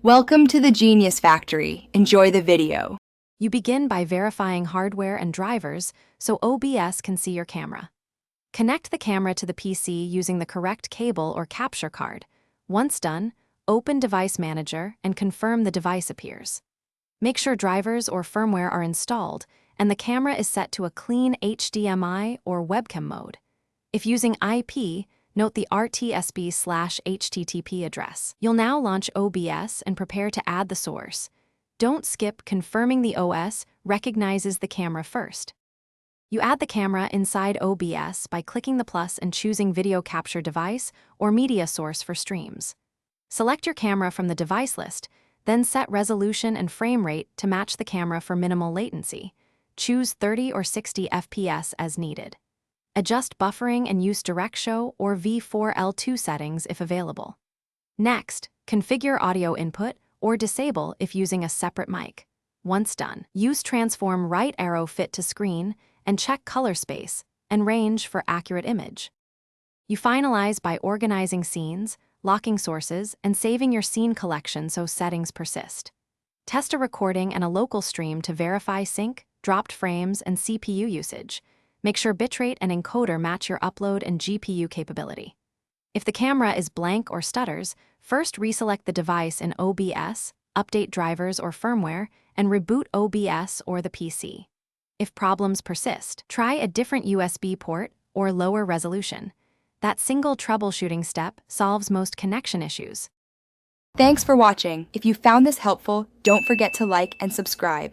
Welcome to the Genius Factory. Enjoy the video. You begin by verifying hardware and drivers so OBS can see your camera. Connect the camera to the PC using the correct cable or capture card. Once done, open Device Manager and confirm the device appears. Make sure drivers or firmware are installed and the camera is set to a clean HDMI or webcam mode. If using IP, note the RTSB/HTTP address. You'll now launch OBS and prepare to add the source. Don't skip confirming the OS recognizes the camera first. You add the camera inside OBS by clicking the plus and choosing Video Capture Device or Media Source for streams. Select your camera from the device list, then set resolution and frame rate to match the camera for minimal latency. Choose 30 or 60 FPS as needed. Adjust buffering and use Direct Show or V4L2 settings if available. Next, configure audio input or disable if using a separate mic. Once done, use Transform Right Arrow Fit to Screen and check color space and range for accurate image. You finalize by organizing scenes, locking sources, and saving your scene collection so settings persist. Test a recording and a local stream to verify sync, dropped frames, and CPU usage. Make sure bitrate and encoder match your upload and GPU capability. If the camera is blank or stutters, first reselect the device in OBS, update drivers or firmware, and reboot OBS or the PC. If problems persist, try a different USB port or lower resolution. That single troubleshooting step solves most connection issues. Thanks for watching. If you found this helpful, don't forget to like and subscribe.